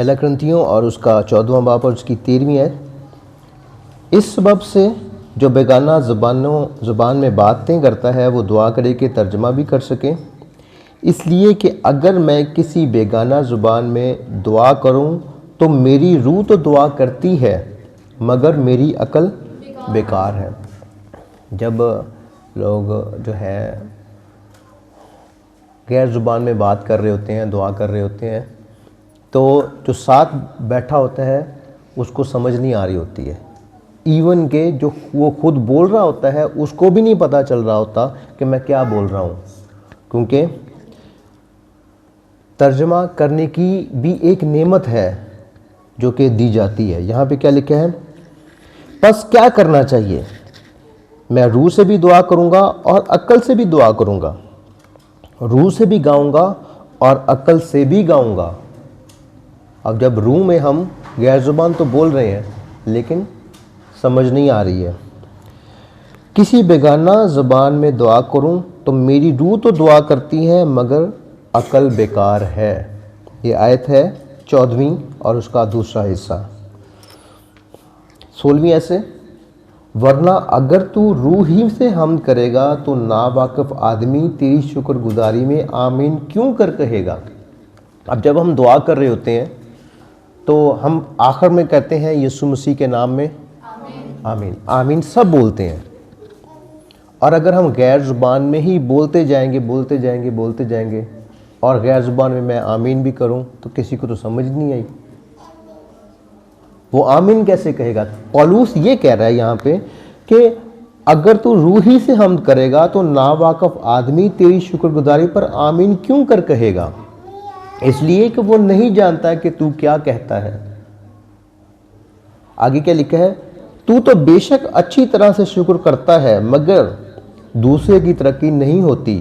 पहला करंथियों और उसका 14वां बाब और उसकी 13वीं आयत। इस सबब से जो बेगाना ज़ुबान में बातें करता है वो दुआ करे कि तर्जमा भी कर सके, इसलिए कि अगर मैं किसी बेगाना ज़ुबान में दुआ करूं तो मेरी रूह तो दुआ करती है मगर मेरी अकल बेकार है। जब लोग जो है गैर ज़ुबान में बात कर रहे होते हैं, दुआ कर रहे होते हैं, तो जो साथ बैठा होता है उसको समझ नहीं आ रही होती है। इवन के जो वो खुद बोल रहा होता है उसको भी नहीं पता चल रहा होता कि मैं क्या बोल रहा हूँ, क्योंकि तर्जमा करने की भी एक नेमत है जो कि दी जाती है। यहाँ पे क्या लिखा है, बस क्या करना चाहिए, मैं रूह से भी दुआ करूँगा और अक्ल से भी दुआ करूँगा, रूह से भी गाऊँगा और अक्ल से भी गाऊँगा। अब जब रूह में हम गैर ज़ुबान तो बोल रहे हैं लेकिन समझ नहीं आ रही है। किसी बेगाना ज़ुबान में दुआ करूं तो मेरी रूह तो दुआ करती है मगर अकल बेकार है। ये आयत है 14वीं और उसका दूसरा हिस्सा। 16वीं ऐसे, वरना अगर तू रूह ही से हमद करेगा तो नावाकिफ आदमी तेरी शुक्रगुजारी में आमीन क्यों कर कहेगा। अब जब हम दुआ कर रहे होते हैं तो हम आखिर में कहते हैं यीशु मसीह के नाम में आमीन, आमीन सब बोलते हैं। और अगर हम गैर ज़ुबान में ही बोलते जाएंगे और गैर ज़ुबान में मैं आमीन भी करूं तो किसी को तो समझ नहीं आई, वो आमीन कैसे कहेगा। पौलुस ये कह रहा है यहाँ पे कि अगर तू रूह ही से हमद करेगा तो नावाकिफ आदमी तेरी शुक्रगुजारी पर आमीन क्यों कर कहेगा, इसलिए कि वो नहीं जानता कि तू क्या कहता है। आगे क्या लिखा है, तू तो बेशक अच्छी तरह से शुक्र करता है मगर दूसरे की तरक्की नहीं होती।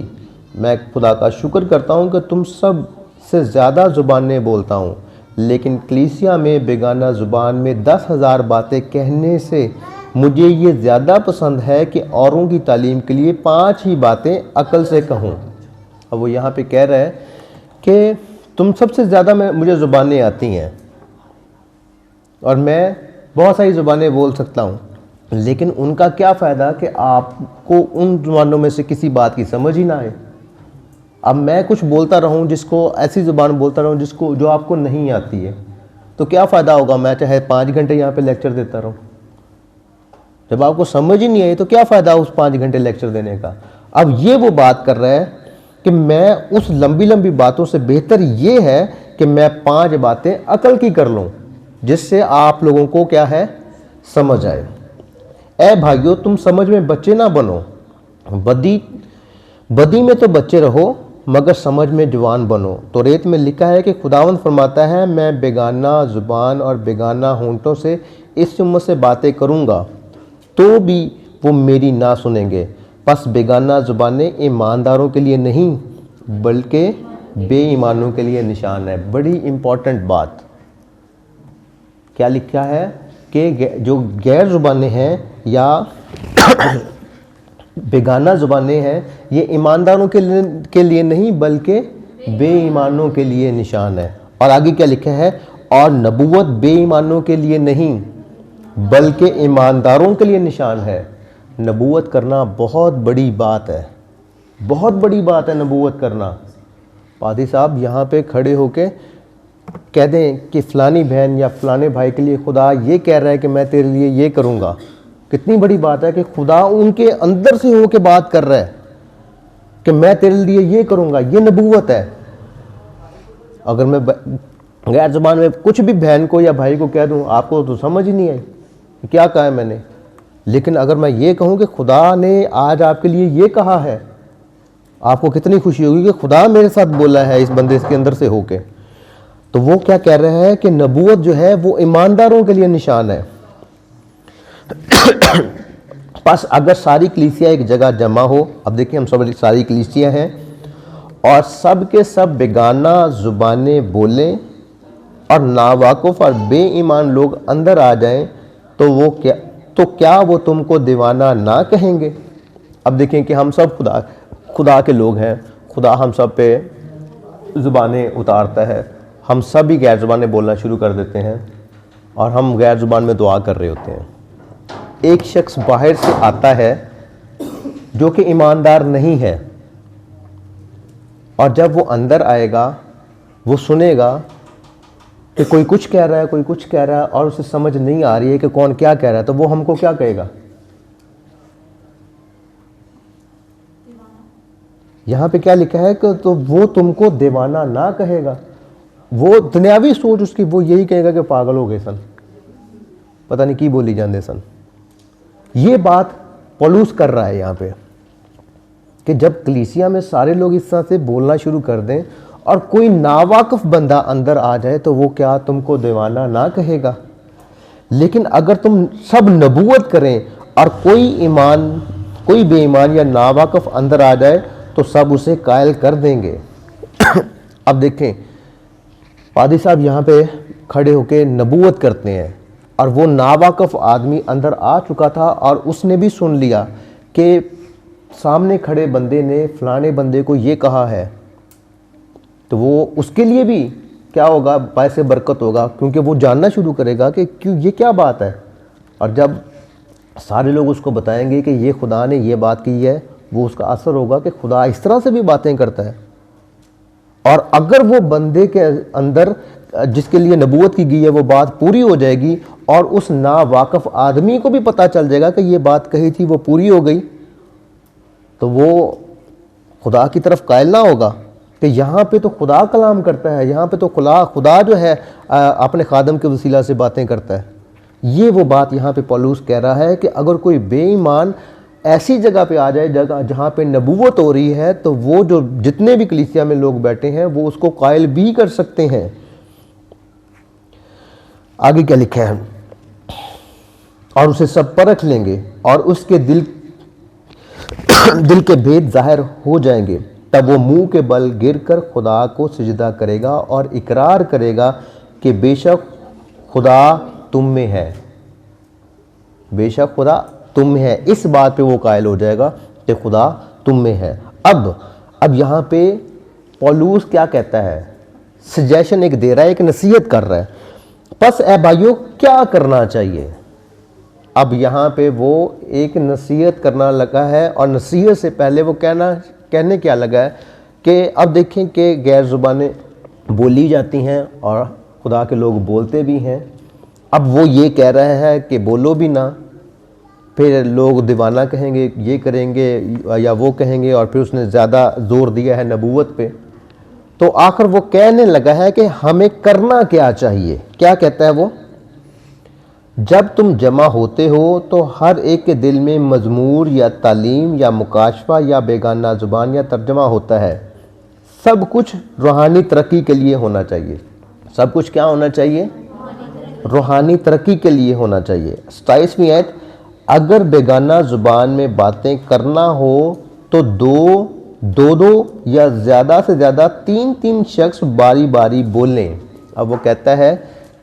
मैं खुदा का शुक्र करता हूँ कि तुम सब से ज़्यादा ज़ुबानें बोलता हूँ, लेकिन कलीसिया में बेगाना ज़ुबान में 10,000 बातें कहने से मुझे ये ज़्यादा पसंद है कि औरों की तालीम के लिए 5 ही बातें अक्ल से कहूँ। अब वो यहाँ पे कह रहा है कि तुम सबसे ज़्यादा मुझे ज़ुबानें आती हैं और मैं बहुत सारी ज़ुबानें बोल सकता हूँ, लेकिन उनका क्या फ़ायदा कि आपको उन ज़ुबानों में से किसी बात की समझ ही ना आए। अब मैं कुछ बोलता रहूँ, जिसको ऐसी ज़ुबान बोलता रहूँ जो आपको नहीं आती है, तो क्या फ़ायदा होगा। मैं चाहे 5 घंटे यहाँ पे लेक्चर देता रहूँ, जब आपको समझ ही नहीं आई तो क्या फ़ायदा उस 5 घंटे लेक्चर देने का। अब ये वो बात कर रहा है कि मैं उस लंबी लंबी बातों से बेहतर ये है कि मैं 5 बातें अकल की कर लूँ जिससे आप लोगों को क्या है समझ आए। ऐ भाइयों, तुम समझ में बच्चे ना बनो, बदी में तो बच्चे रहो मगर समझ में जवान बनो। तो रेत में लिखा है कि खुदावंद फरमाता है, मैं बेगाना ज़ुबान और बेगाना होंठों से इस उम्मत से बातें करूँगा तो भी वो मेरी ना सुनेंगे। बस बेगाना ज़ुबानें ईमानदारों के लिए नहीं बल्कि बेईमानों के लिए निशान है। बड़ी इम्पॉर्टेंट बात क्या लिखा है कि जो गैर ज़ुबानें हैं या बेगाना ज़ुबानें हैं ये ईमानदारों के लिए नहीं बल्कि बेईमानों के लिए निशान है। और आगे क्या लिखा है, और नबूवत बेईमानों के लिए नहीं बल्कि ईमानदारों के लिए निशान है। नबूवत करना बहुत बड़ी बात है, बहुत बड़ी बात है नबूवत करना। पादी साहब यहाँ पे खड़े होके कह दें कि फ़लानी बहन या फ़लाने भाई के लिए खुदा ये कह रहा है कि मैं तेरे लिए ये करूँगा। कितनी बड़ी बात है कि खुदा उनके अंदर से होके बात कर रहा है कि मैं तेरे लिए ये करूँगा। ये नबूवत है। अगर मैं गैर ज़ुबान में कुछ भी बहन को या भाई को कह दूँ, आपको तो समझ ही नहीं आई क्या कहा है मैंने। लेकिन अगर मैं ये कहूँ कि खुदा ने आज आपके लिए ये कहा है, आपको कितनी खुशी होगी कि खुदा मेरे साथ बोला है इस बंदे के अंदर से होके। तो वो क्या कह रहे हैं कि नबूवत जो है वो ईमानदारों के लिए निशान है। बस अगर सारी कलीसिया एक जगह जमा हो, अब देखिए हम सब सारी कलीसिया हैं और सब के सब बेगाना ज़ुबानें बोलें और नावाकुफ और बेईमान लोग अंदर आ जाएं तो क्या वो तुमको दीवाना ना कहेंगे। अब देखें कि हम सब खुदा के लोग हैं, खुदा हम सब पे ज़ुबानें उतारता है हम सभी गैर ज़ुबानें बोलना शुरू कर देते हैं और हम गैर ज़ुबान में दुआ कर रहे होते हैं। एक शख्स बाहर से आता है जो कि ईमानदार नहीं है, और जब वो अंदर आएगा वो सुनेगा कि कोई कुछ कह रहा है, कोई कुछ कह रहा है, और उसे समझ नहीं आ रही है कि कौन क्या कह रहा है, तो वो हमको क्या कहेगा? यहाँ पे क्या लिखा है कि तो वो तुमको दीवाना ना कहेगा। वो दुनियावी सोच उसकी वो यही कहेगा कि पागल हो गए सन, पता नहीं की बोली जाते सन। ये बात पौलुस कर रहा है यहाँ पे कि जब कलीसिया में सारे लोग इस तरह से बोलना शुरू कर दें और कोई नावाकिफ बंदा अंदर आ जाए तो वो क्या तुमको दीवाना ना कहेगा। लेकिन अगर तुम सब नबूवत करें और कोई बेईमान या नावाकिफ अंदर आ जाए तो सब उसे कायल कर देंगे। अब देखें, पादी साहब यहाँ पे खड़े होके नबूवत करते हैं और वो नावाकिफ आदमी अंदर आ चुका था और उसने भी सुन लिया कि सामने खड़े बंदे ने फलाने बंदे को ये कहा है, तो वो उसके लिए भी क्या होगा? पैसे बरकत होगा, क्योंकि वो जानना शुरू करेगा कि क्यों ये क्या बात है। और जब सारे लोग उसको बताएंगे कि ये खुदा ने ये बात की है, वो उसका असर होगा कि खुदा इस तरह से भी बातें करता है। और अगर वो बंदे के अंदर जिसके लिए नबूवत की गई है वो बात पूरी हो जाएगी और उस नावाकिफ आदमी को भी पता चल जाएगा कि ये बात कही थी वो पूरी हो गई, तो वो खुदा की तरफ कायल ना होगा कि यहाँ पे तो खुदा कलाम करता है, यहाँ पे तो खुदा जो है अपने खादम के वसीला से बातें करता है। ये वो बात यहाँ पे पौलुस कह रहा है कि अगर कोई बेईमान ऐसी जगह पे आ जाए जहाँ पे नबूवत हो रही है, तो वो जो जितने भी कलीसिया में लोग बैठे हैं वो उसको कायल भी कर सकते हैं। आगे क्या लिखा है? और उसे सब परख लेंगे और उसके दिल के भेद जाहिर हो जाएंगे, तब वो मुंह के बल गिरकर खुदा को सिजदा करेगा और इकरार करेगा कि बेशक खुदा तुम में है, बेशक खुदा तुम में है। इस बात पे वो कायल हो जाएगा कि खुदा तुम में है। अब यहाँ पे पौलुस क्या कहता है? सजेशन एक दे रहा है, एक नसीहत कर रहा है। बस ए भाइयों क्या करना चाहिए? अब यहाँ पे वो एक नसीहत करना लगा है और नसीहत से पहले वो कहने क्या लगा है कि अब देखें कि गैर ज़ुबानें बोली जाती हैं और खुदा के लोग बोलते भी हैं। अब वो ये कह रहा है कि बोलो भी ना, फिर लोग दीवाना कहेंगे, ये करेंगे या वो कहेंगे, और फिर उसने ज़्यादा जोर दिया है नबूवत पे। तो आखिर वो कहने लगा है कि हमें करना क्या चाहिए। क्या कहता है वो? जब तुम जमा होते हो तो हर एक के दिल में मजमूर या तालीम या मुकाशफा या बेगाना ज़ुबान या तर्जमा होता है। सब कुछ रूहानी तरक्की के लिए होना चाहिए। सब कुछ क्या होना चाहिए? रूहानी तरक्की के लिए होना चाहिए। 27वीं आयत, अगर बेगाना ज़ुबान में बातें करना हो तो दो या ज़्यादा से ज़्यादा 3 शख्स बारी बारी बोलें। अब वो कहता है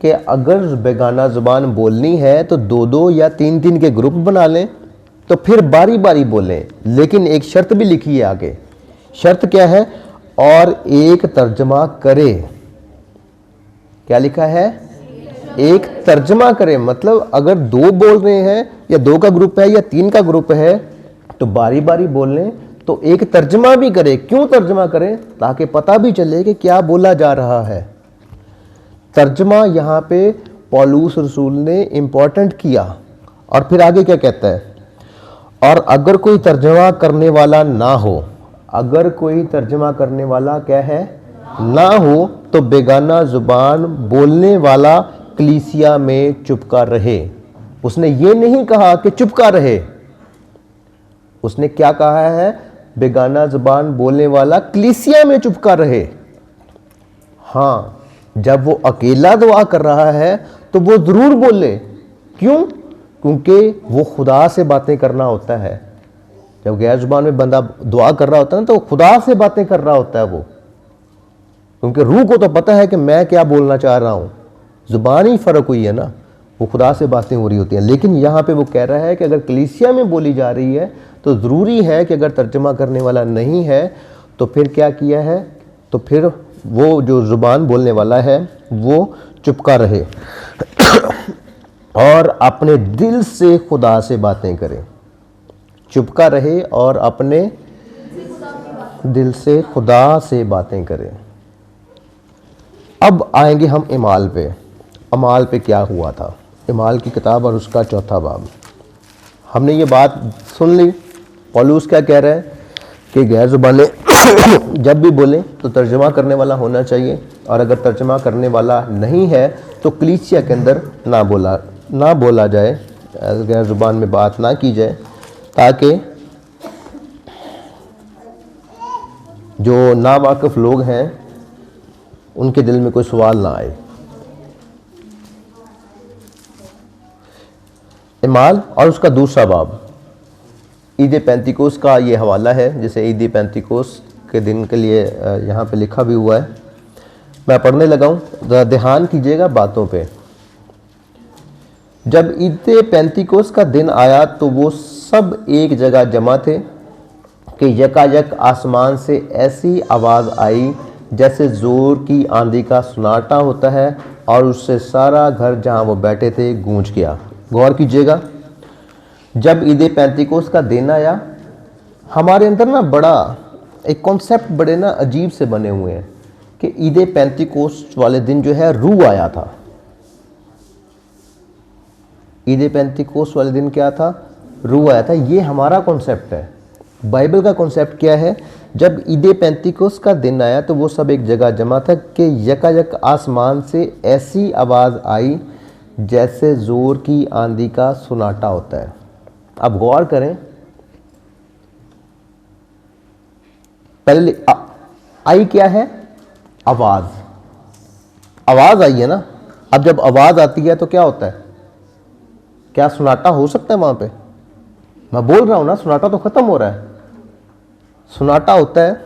कि अगर बेगाना ज़ुबान बोलनी है तो 2 या 3 के ग्रुप बना लें, तो फिर बारी बारी बोलें। लेकिन एक शर्त भी लिखी है आगे। शर्त क्या है? और एक तर्जमा करे। क्या लिखा है? एक तर्जमा करे। मतलब अगर 2 बोल रहे हैं या 2 का ग्रुप है या 3 का ग्रुप है तो बारी बारी बोल लें, तो एक तर्जमा भी करे। क्यों तर्जमा करें? ताकि पता भी चले कि क्या बोला जा रहा है। तर्जमा यहाँ पे पौलुस रसूल ने इम्पोर्टेंट किया। और फिर आगे क्या कहता है? और अगर कोई तर्जमा करने वाला ना हो, अगर कोई तर्जमा करने वाला क्या है? ना हो, तो बेगाना ज़ुबान बोलने वाला कलीसिया में चुपका रहे। उसने ये नहीं कहा कि चुपका रहे, उसने क्या कहा है? बेगाना ज़ुबान बोलने वाला कलीसिया में चुपका रहे। हाँ, जब वो अकेला दुआ कर रहा है तो वो ज़रूर बोले। क्यों? क्योंकि वो खुदा से बातें करना होता है। जब गैर ज़ुबान में बंदा दुआ कर रहा होता है ना, तो खुदा से बातें कर रहा होता है वो, क्योंकि रूह को तो पता है कि मैं क्या बोलना चाह रहा हूँ। ज़ुबान ही फ़र्क हुई है ना, वो खुदा से बातें हो रही होती हैं। लेकिन यहाँ पे वो कह रहा है कि अगर कलीसिया में बोली जा रही है तो ज़रूरी है कि अगर तर्जमा करने वाला नहीं है तो फिर क्या किया है? तो फिर वो जो ज़ुबान बोलने वाला है वो चुपका रहे और अपने दिल से खुदा से बातें करे। चुपका रहे और अपने दिल से खुदा से बातें करे। अब आएंगे हम इमाल पे। अमाल पे क्या हुआ था? इमाल की किताब और उसका 4था बाब। हमने ये बात सुन ली, पौलुस क्या कह रहा है कि गैर ज़ुबानें जब भी बोलें तो तर्जमा करने वाला होना चाहिए, और अगर तर्जमा करने वाला नहीं है तो कलीसिया के अंदर ना बोला जाए, गैर ज़ुबान में बात ना की जाए, ताकि जो नावाकिफ़ लोग हैं उनके दिल में कोई सवाल ना आए। इमाल और उसका दूसरा बाब, ईद पेंतिकोस का ये हवाला है, जिसे ईद पेंतिकोस के दिन के लिए यहाँ पे लिखा भी हुआ है। मैं पढ़ने लगा हूँ, ज़रा ध्यान कीजिएगा बातों पे। जब ईद पेंतिकोस का दिन आया तो वो सब एक जगह जमा थे कि यकायक आसमान से ऐसी आवाज़ आई जैसे ज़ोर की आंधी का सुनाटा होता है, और उससे सारा घर जहाँ वो बैठे थे गूंज गया। गौर कीजिएगा, जब ईद पेंतिकोस का दिन आया, हमारे अंदर ना बड़ा एक कॉन्सेप्ट बड़े ना अजीब से बने हुए हैं कि ईद पेंतिकोस वाले दिन जो है रूह आया था। ईद पेंतिकोस वाले दिन क्या था? रूह आया था। ये हमारा कॉन्सेप्ट है। बाइबल का कॉन्सेप्ट क्या है? जब ईद पेंतिकोस का दिन आया तो वो सब एक जगह जमा था कि यकायक आसमान से ऐसी आवाज़ आई जैसे ज़ोर की आंधी का सुनाटा होता है। अब गौर करें, पहले आई क्या है? आवाज़। आवाज़ आई है ना। अब जब आवाज़ आती है तो क्या होता है? क्या सुनाटा हो सकता है वहाँ पे? मैं बोल रहा हूँ ना, सुनाटा तो ख़त्म हो रहा है, सुनाटा होता है।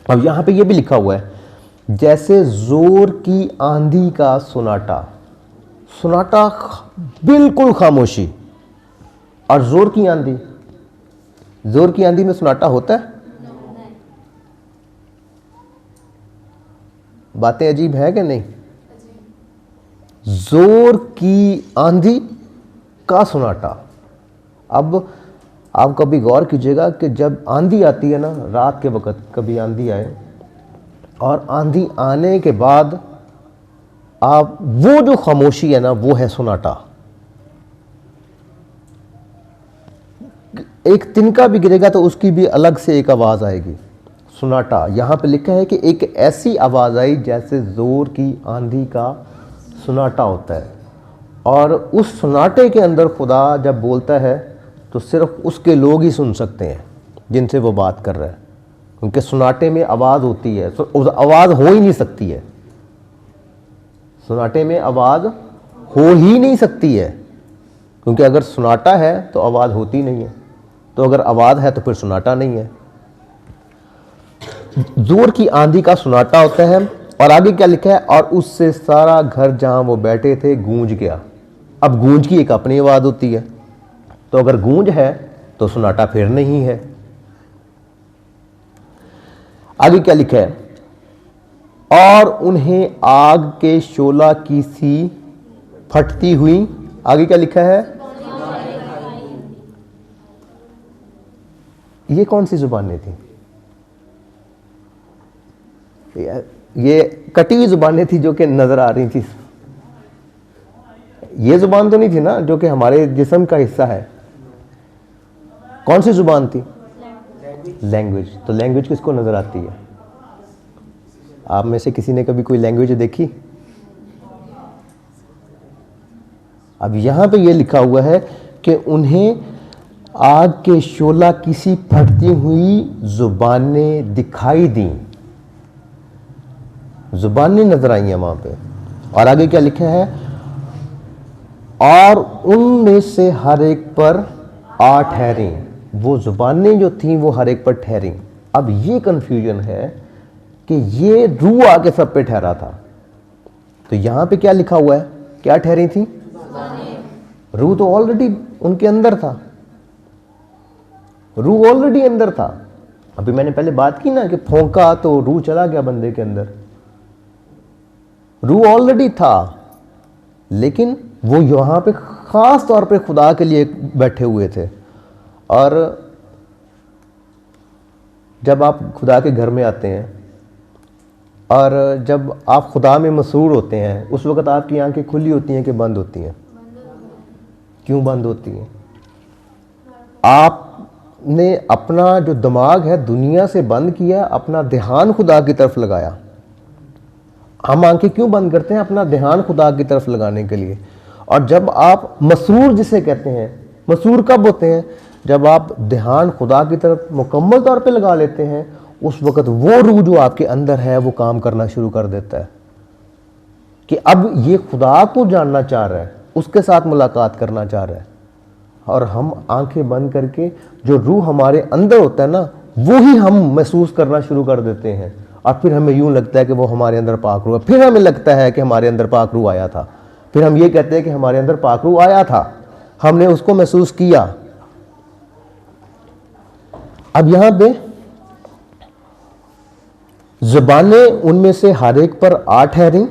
अब यहाँ पे ये भी लिखा हुआ है जैसे ज़ोर की आंधी का सुनाटा। सुनाटा, बिल्कुल खामोशी। और ज़ोर की आंधी, ज़ोर की आंधी में सुनाटा होता है? बातें अजीब है कि नहीं? ज़ोर की आंधी का सुनाटा। अब आप कभी गौर कीजिएगा कि जब आंधी आती है ना, रात के वक्त कभी आंधी आए, और आंधी आने के बाद आप वो जो खामोशी है ना, वो है सुनाटा। एक तिनका भी गिरेगा तो उसकी भी अलग से एक आवाज़ आएगी, सुनाटा। यहाँ पे लिखा है कि एक ऐसी आवाज़ आई जैसे ज़ोर की आंधी का सुनाटा होता है। और उस सुनाटे के अंदर खुदा जब बोलता है तो सिर्फ उसके लोग ही सुन सकते हैं जिनसे वो बात कर रहा है, क्योंकि सुनाटे में आवाज़ होती है, उस आवाज़ हो ही नहीं सकती है। सुनाटे में आवाज़ हो ही नहीं सकती है, क्योंकि अगर सुनाटा है तो आवाज़ होती नहीं है, तो अगर आवाज़ है तो फिर सुनाटा नहीं है। जोर की आंधी का सुनाटा होता है। और आगे क्या लिखा है? और उससे सारा घर जहां वो बैठे थे गूंज गया। अब गूंज की एक अपनी आवाज़ होती है, तो अगर गूंज है तो सुनाटा फिर नहीं है। आगे क्या लिखा है? और उन्हें आग के शोला की सी फटती हुई, आगे क्या लिखा है? ये कौन सी जुबानें थी? ये कटी हुई जुबानें थी जो कि नजर आ रही थी। ये जुबान तो नहीं थी ना जो कि हमारे जिस्म का हिस्सा है। कौन सी जुबान थी? लैंग्वेज। तो लैंग्वेज किसको नजर आती है? आप में से किसी ने कभी कोई लैंग्वेज देखी? अब यहां पे ये लिखा हुआ है कि उन्हें आग के शोला किसी फटती हुई जुबानें दिखाई दी। जुबानें नजर आई हैं वहां पे। और आगे क्या लिखा है? और उनमें से हर एक पर आ ठहरी। वो जुबानें जो थी वो हर एक पर ठहरी। अब ये कंफ्यूजन है कि ये रूह आके सब पे ठहरा था, तो यहां पे क्या लिखा हुआ है? क्या ठहरी थी? रूह तो ऑलरेडी उनके अंदर था। रूह ऑलरेडी अंदर था। अभी मैंने पहले बात की ना कि फौंका तो रूह चला गया बंदे के अंदर। रूह ऑलरेडी था, लेकिन वो यहाँ पे ख़ास तौर पे खुदा के लिए बैठे हुए थे। और जब आप खुदा के घर में आते हैं और जब आप खुदा में मसरूर होते हैं, उस वक़्त आपकी आंखें खुली होती हैं कि बंद होती हैं? क्यों बंद होती हैं? आपने अपना जो दिमाग है दुनिया से बंद किया, अपना ध्यान खुदा की तरफ लगाया। हम आंखें क्यों बंद करते हैं? अपना ध्यान खुदा की तरफ लगाने के लिए। और जब आप मसरूर जिसे कहते हैं, मसरूर कब होते हैं? जब आप ध्यान खुदा की तरफ मुकम्मल तौर पे लगा लेते हैं, उस वक़्त वो रूह जो आपके अंदर है वो काम करना शुरू कर देता है कि अब ये खुदा को जानना चाह रहा है, उसके साथ मुलाकात करना चाह रहा है। और हम आंखें बंद करके जो रूह हमारे अंदर होता है ना, वो ही हम महसूस करना शुरू कर देते हैं। और फिर हमें यूं लगता है कि वो हमारे अंदर पाक रूह है। फिर हमें लगता है कि हमारे अंदर पाक रूह आया था। फिर हम ये कहते हैं कि हमारे अंदर पाक रूह आया था, हमने उसको महसूस किया। अब यहां पे ज़बानें उनमें से हर एक पर 8 ठहरी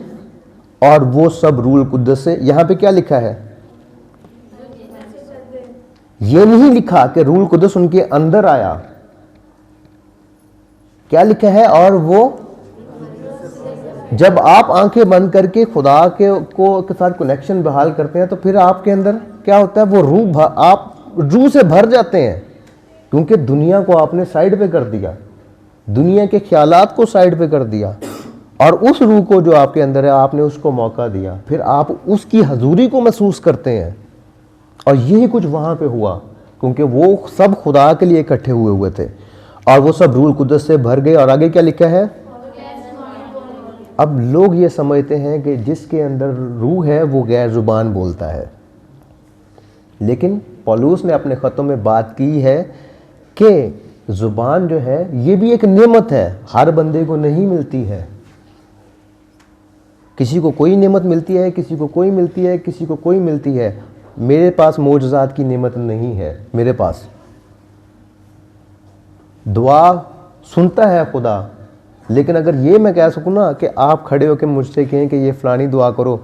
और वो सब रूह कुद्दस से। यहां पे क्या लिखा है? ये नहीं लिखा कि रूह कुद्दस उनके अंदर आया। क्या लिखा है? और वो जब आप आंखें बंद करके खुदा के साथ कनेक्शन बहाल करते हैं, तो फिर आपके अंदर क्या होता है? वो रूह, आप रूह से भर जाते हैं, क्योंकि दुनिया को आपने साइड पे कर दिया, दुनिया के ख्यालात को साइड पे कर दिया, और उस रूह को जो आपके अंदर है आपने उसको मौका दिया। फिर आप उसकी हजूरी को महसूस करते हैं। और यही कुछ वहां पे हुआ, क्योंकि वो सब खुदा के लिए इकट्ठे हुए थे और वो सब रूह कुद्दस से भर गए। और आगे क्या लिखा है? अब लोग ये समझते हैं कि जिसके अंदर रूह है वो गैर जुबान बोलता है, लेकिन पौलुस ने अपने ख़तों में बात की है कि जुबान जो है ये भी एक नेमत है, हर बंदे को नहीं मिलती है। किसी को कोई नेमत मिलती है, किसी को कोई मिलती है, किसी को कोई मिलती है। मेरे पास मोजज़ात की नेमत नहीं है। मेरे पास दुआ सुनता है खुदा, लेकिन अगर ये मैं कह सकूँ ना कि आप खड़े होकर मुझसे कहें कि ये फ़लानी दुआ करो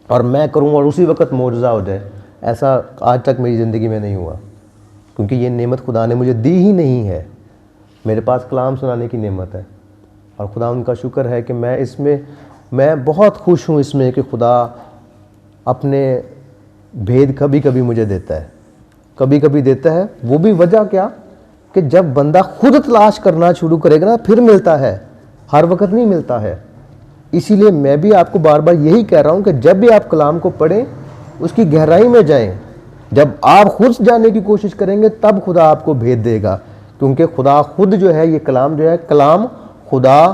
और मैं करूँ और उसी वक्त मोजज़ा हो जाए, ऐसा आज तक मेरी ज़िंदगी में नहीं हुआ, क्योंकि ये नेमत खुदा ने मुझे दी ही नहीं है। मेरे पास कलाम सुनाने की नेमत है और खुदा उनका शुक्र है कि मैं बहुत खुश हूँ इसमें कि खुदा अपने भेद कभी कभी मुझे देता है, कभी कभी देता है। वो भी वजह क्या कि जब बंदा खुद तलाश करना शुरू करेगा ना, फिर मिलता है, हर वक्त नहीं मिलता है। इसीलिए मैं भी आपको बार बार यही कह रहा हूँ कि जब भी आप कलाम को पढ़ें, उसकी गहराई में जाएं। जब आप खुद जानने की कोशिश करेंगे तब खुदा आपको भेद देगा, क्योंकि खुदा खुद जो है, ये कलाम जो है, कलाम खुदा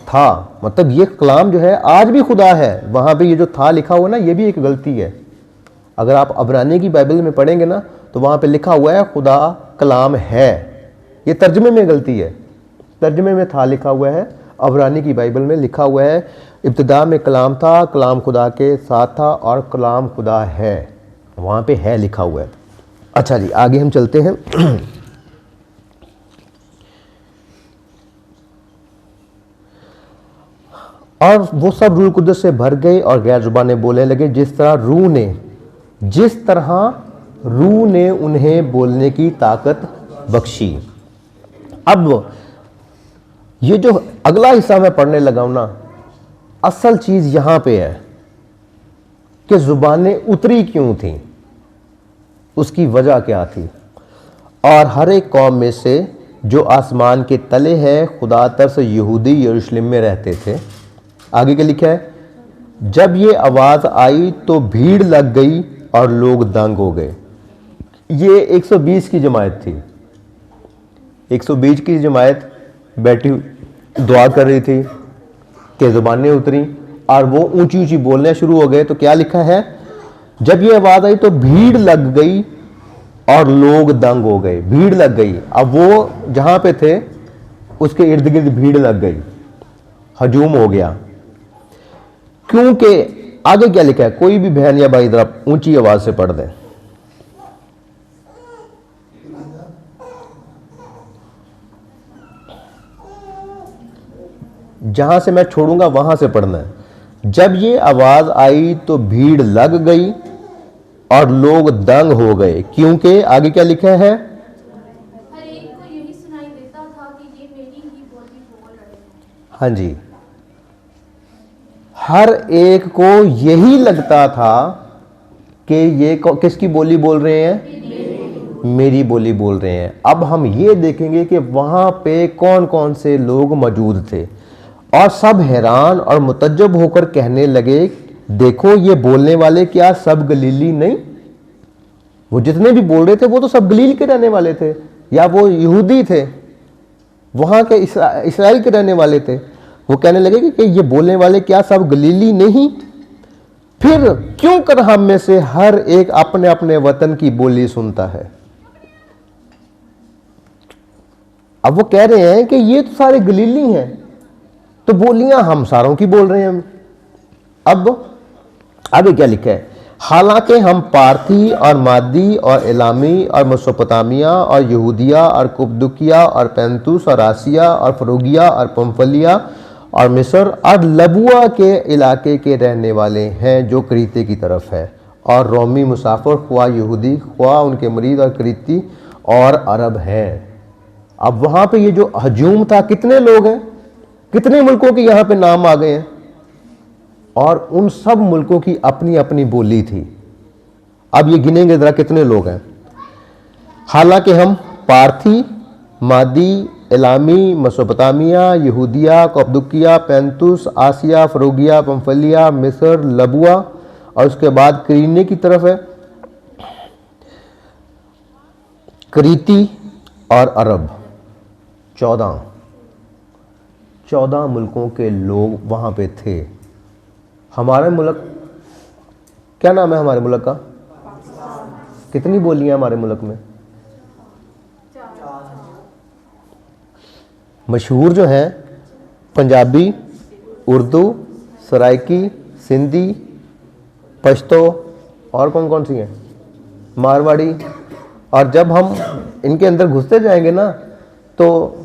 था। मतलब ये कलाम जो है आज भी खुदा है। वहाँ पे ये जो था लिखा हुआ ना, ये भी एक गलती है। अगर आप अब्रानी की बाइबल में पढ़ेंगे ना, तो वहाँ पे लिखा हुआ है खुदा कलाम है। ये तर्जमे में गलती है, तर्जमे में था लिखा हुआ है, अब्रानी की बाइबल में लिखा हुआ है इब्तिदा में कलाम था, कलाम खुदा के साथ था और कलाम खुदा है। वहाँ पे है लिखा हुआ है। अच्छा जी, आगे हम चलते हैं। और वो सब रूह कुद्दस से भर गए और गैर जुबानें बोलने लगे, जिस तरह रूह ने उन्हें बोलने की ताकत बख्शी। अब ये जो अगला हिस्सा मैं पढ़ने लगा हूं ना, असल चीज यहां पे है कि जुबानें उतरी क्यों थी, उसकी वजह क्या थी। और हर एक कौम में से जो आसमान के तले है, खुदा तरस यहूदी यरूशलेम में रहते थे। आगे क्या लिखा है? जब ये आवाज आई तो भीड़ लग गई और लोग दंग हो गए। ये 120 की जमायत थी। 120 की जमायत बैठी दुआ कर रही थी कि जुबानें उतरी और वो ऊंची ऊंची बोलने शुरू हो गए। तो क्या लिखा है? जब ये आवाज आई तो भीड़ लग गई और लोग दंग हो गए। भीड़ लग गई। अब वो जहां पे थे उसके इर्द गिर्द भीड़ लग गई, हजूम हो गया। क्योंकि आगे क्या लिखा है? कोई भी बहन या भाई जरा ऊंची आवाज से पढ़ दें। जहां से मैं छोड़ूंगा वहां से पढ़ना है। जब ये आवाज आई तो भीड़ लग गई और लोग दंग हो गए, क्योंकि आगे क्या लिखा है, हर एक को यही सुनाई देता था कि ये मेरी ही बोली बोल रहे हैं। हाँ जी, हर एक को यही लगता था कि ये किसकी बोली बोल रहे हैं, मेरी बोली बोल रहे हैं। अब हम ये देखेंगे कि वहां पे कौन कौन से लोग मौजूद थे, और सब हैरान और मुतज्जब होकर कहने लगे, देखो ये बोलने वाले क्या सब गलीली नहीं। वो जितने भी बोल रहे थे वो तो सब गलील के रहने वाले थे, या वो यहूदी थे, वहां के इसराइल के रहने वाले थे। वो कहने लगे कि ये बोलने वाले क्या सब गलीली नहीं। फिर क्यों कर हम में से हर एक अपने अपने वतन की बोली सुनता है। अब वो कह रहे हैं कि ये तो सारे गलीली हैं, तो बोलियां हम सारों की बोल रहे हैं। अब आगे क्या लिखा है, हालांकि हम पार्थी और मादी और इलामी और मेसोपोटामिया और यहूदिया और कुप्पदुकिया और पैंतुस और आसिया और फ्रूगिया और पंफलिया और मिस्र और लबुआ के इलाके के रहने वाले हैं जो क्रीते की तरफ है, और रोमी मुसाफिर ख्वा यहूदी ख्वा उनके मरीद और क्रीती और अरब हैं। अब वहां पे ये जो हजूम था, कितने लोग हैं, कितने मुल्कों के यहां पे नाम आ गए हैं, और उन सब मुल्कों की अपनी अपनी बोली थी। अब ये गिनेंगे जरा कितने लोग हैं। हालांकि हम पार्थी, मादी, इलामी, मेसोपोटामिया, यहूदिया, कप्पदुकिया, पैंतुस, आसिया, फ्रूगिया, पंफलिया, मिस्र, लबुआ, और उसके बाद क्रीने की तरफ है, क्रीती और अरब। 14 मुल्कों के लोग वहां पे थे। हमारे मुल्क, क्या नाम है हमारे मुल्क का, कितनी बोलियां हमारे मुल्क में, मशहूर जो हैं पंजाबी, उर्दू, सराइकी, सिंधी, पश्तो, और कौन कौन सी हैं, मारवाड़ी। और जब हम इनके अंदर घुसते जाएंगे ना तो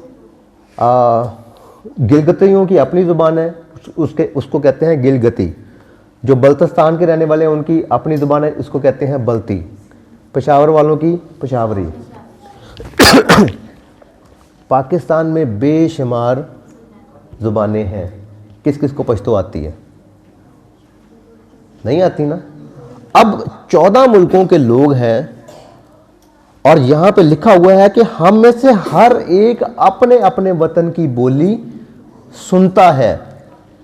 गिलगतियों की अपनी ज़ुबान है, उसको कहते हैं गिलगती। जो बल्तिस्तान के रहने वाले हैं उनकी अपनी ज़ुबान है, इसको कहते हैं बल्ती। पेशावर वालों की पेशावरी। पाकिस्तान में बेशुमार ज़ुबानें हैं। किस किस को पश्तो आती है, नहीं आती ना। अब 14 मुल्कों के लोग हैं, और यहां पे लिखा हुआ है कि हम में से हर एक अपने अपने वतन की बोली सुनता है।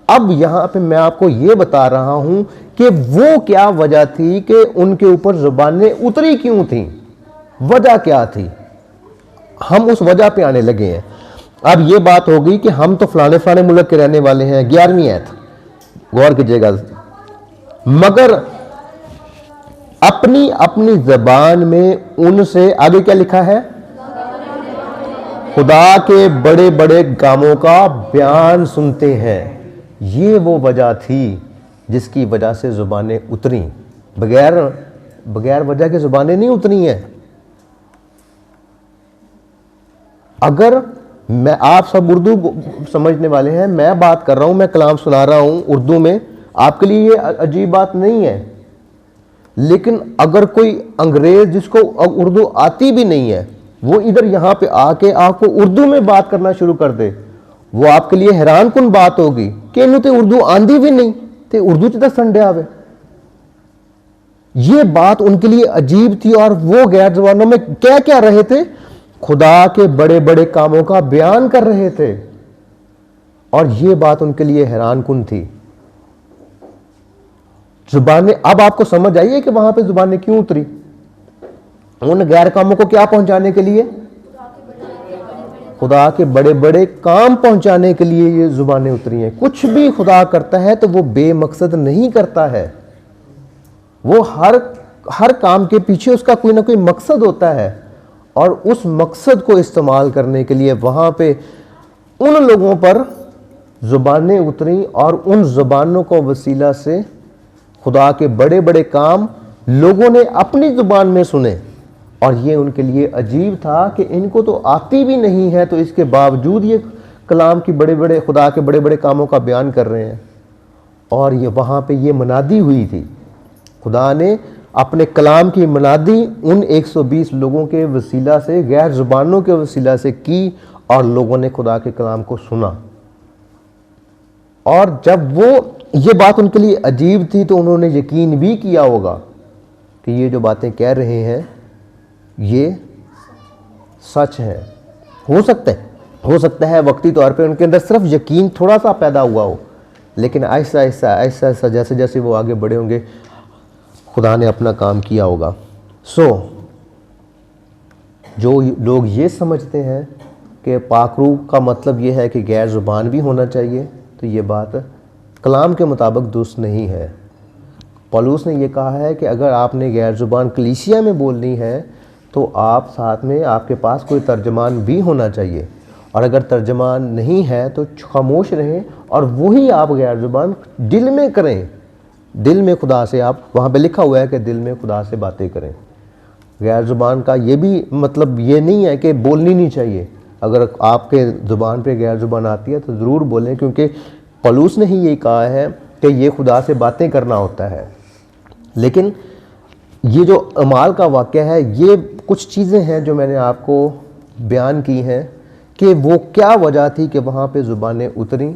अब यहां पे मैं आपको यह बता रहा हूं कि वो क्या वजह थी कि उनके ऊपर जुबानें उतरी क्यों थी, वजह क्या थी। हम उस वजह पे आने लगे हैं। अब ये बात होगी कि हम तो फलाने फलाने मुल्क के रहने वाले हैं, 11वीं आयत गौर कीजिएगा, मगर अपनी अपनी जबान में उनसे, आगे क्या लिखा है, खुदा के बड़े बड़े कामों का बयान सुनते हैं। ये वो वजह थी जिसकी वजह से जुबानें उतरी। बगैर वजह के जुबानें नहीं उतरी हैं। अगर मैं, आप सब उर्दू समझने वाले हैं, मैं बात कर रहा हूं, मैं कलाम सुना रहा हूं उर्दू में, आपके लिए ये अजीब बात नहीं है। लेकिन अगर कोई अंग्रेज जिसको उर्दू आती भी नहीं है, वो इधर यहां पे आके आपको उर्दू में बात करना शुरू कर दे, वो आपके लिए हैरान कुन बात होगी कि इन्हों ते उर्दू आंदी भी नहीं, ते उर्दू च दसन डे आवे। ये बात उनके लिए अजीब थी, और वो गैर जबानों में क्या क्या रहे थे, खुदा के बड़े बड़े कामों का बयान कर रहे थे, और ये बात उनके लिए हैरान कुन थी। जुबानें, अब आपको समझ आई है कि वहां पे जुबानें क्यों उतरी। उन गैर कामों को क्या पहुंचाने के लिए, खुदा के बड़े बड़े काम पहुंचाने के लिए ये जुबानें उतरी हैं। कुछ भी खुदा करता है तो वो बेमकसद नहीं करता है, वो हर काम के पीछे उसका कोई ना कोई मकसद होता है, और उस मकसद को इस्तेमाल करने के लिए वहां पे उन लोगों पर जुबानें उतरी, और उन जुबानों को वसीला से खुदा के बड़े बड़े काम लोगों ने अपनी जुबान में सुने। और ये उनके लिए अजीब था कि इनको तो आती भी नहीं है, तो इसके बावजूद ये कलाम की बड़े बड़े, खुदा के बड़े बड़े कामों का बयान कर रहे हैं। और ये वहाँ पे ये मुनादी हुई थी, खुदा ने अपने कलाम की मुनादी उन 120 लोगों के वसीला से, गैर ज़ुबानों के वसीला से की, और लोगों ने खुदा के कलाम को सुना। और जब वो ये बात उनके लिए अजीब थी तो उन्होंने यकीन भी किया होगा कि ये जो बातें कह रहे हैं ये सच है। हो सकता है वक्ती तौर पे उनके अंदर सिर्फ यकीन थोड़ा सा पैदा हुआ हो, लेकिन ऐसा ऐसा जैसे जैसे वो आगे बढ़े होंगे खुदा ने अपना काम किया होगा। जो लोग ये समझते हैं कि पाकरू का मतलब ये है कि गैर ज़ुबान भी होना चाहिए, तो ये बात कलाम के मुताबिक दुरुस्त नहीं है। पौलुस ने ये कहा है कि अगर आपने गैर ज़ुबान कलीसिया में बोलनी है तो आप साथ में आपके पास कोई तर्जमान भी होना चाहिए, और अगर तर्जमान नहीं है तो खामोश रहें और वही आप गैर ज़ुबान दिल में करें। दिल में खुदा से, आप वहाँ पे लिखा हुआ है कि दिल में खुदा से बातें करें। गैर ज़ुबान का ये भी मतलब ये नहीं है कि बोलनी नहीं चाहिए। अगर आपके ज़ुबान पे गैर ज़ुबान आती है तो ज़रूर बोलें, क्योंकि पौलुस ने ही ये कहा है कि ये खुदा से बातें करना होता है। लेकिन ये जो अमाल का वाक़या है, ये कुछ चीज़ें हैं जो मैंने आपको बयान की हैं कि वो क्या वजह थी कि वहाँ पे ज़ुबानें उतरी।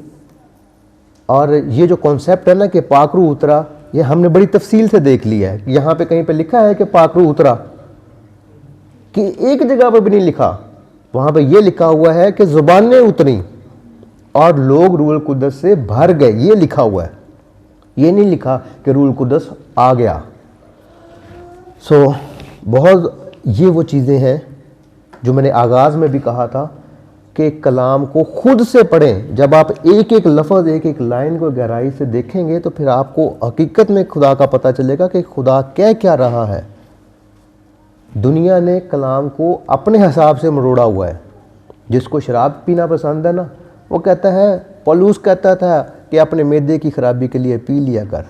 और ये जो कॉन्सेप्ट है ना कि पाकरू उतरा, ये हमने बड़ी तफसील से देख लिया है। यहाँ पे कहीं पे लिखा है कि पाकरू उतरा, कि एक जगह पर भी नहीं लिखा। वहाँ पे ये लिखा हुआ है कि ज़ुबानें उतरी और लोग रूहुल कुद्दस से भर गए, ये लिखा हुआ है। ये नहीं लिखा कि रूहुल कुद्दस आ गया। बहुत ये वो चीज़ें हैं जो मैंने आगाज़ में भी कहा था कि कलाम को खुद से पढ़ें। जब आप एक एक लफ्ज़, एक एक लाइन को गहराई से देखेंगे तो फिर आपको हकीकत में खुदा का पता चलेगा कि खुदा कह क्या रहा है। दुनिया ने कलाम को अपने हिसाब से मरोड़ा हुआ है। जिसको शराब पीना पसंद है ना, वो कहता है, पौलुस कहता था कि अपने मैदे की खराबी के लिए पी लिया कर।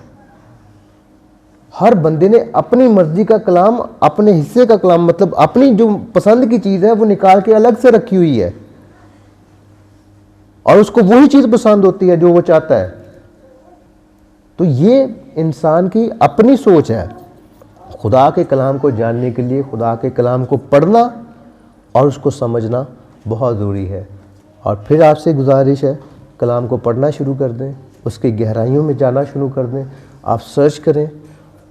हर बंदे ने अपनी मर्जी का कलाम, अपने हिस्से का कलाम, मतलब अपनी जो पसंद की चीज़ है वो निकाल के अलग से रखी हुई है, और उसको वही चीज़ पसंद होती है जो वो चाहता है। तो ये इंसान की अपनी सोच है। खुदा के कलाम को जानने के लिए खुदा के कलाम को पढ़ना और उसको समझना बहुत ज़रूरी है। और फिर आपसे गुजारिश है, कलाम को पढ़ना शुरू कर दें, उसकी गहराइयों में जाना शुरू कर दें। आप सर्च करें,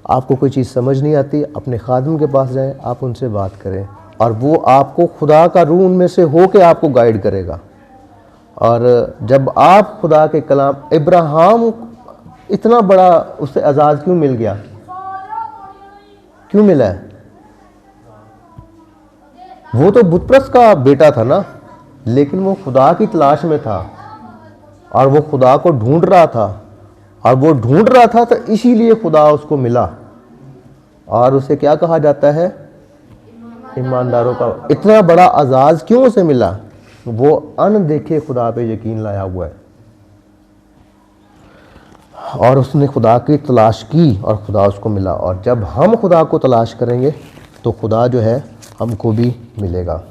आपको कोई चीज़ समझ नहीं आती, अपने खादिम के पास जाएं, आप उनसे बात करें, और वो आपको खुदा का रूह उनमें से हो के आपको गाइड करेगा। और जब आप खुदा के कलाम, इब्राहिम इतना बड़ा उससे आज़ाद क्यों मिल गया, क्यों मिला है? वो तो बुतप्रस्त का बेटा था ना, लेकिन वो खुदा की तलाश में था और वो खुदा को ढूंढ रहा था, और वो ढूंढ रहा था तो इसीलिए खुदा उसको मिला। और उसे क्या कहा जाता है? ईमानदारों का। इतना बड़ा आज़ाद क्यों उसे मिला? वो अनदेखे खुदा पे यकीन लाया हुआ है, और उसने खुदा की तलाश की और खुदा उसको मिला। और जब हम खुदा को तलाश करेंगे तो खुदा जो है हमको भी मिलेगा।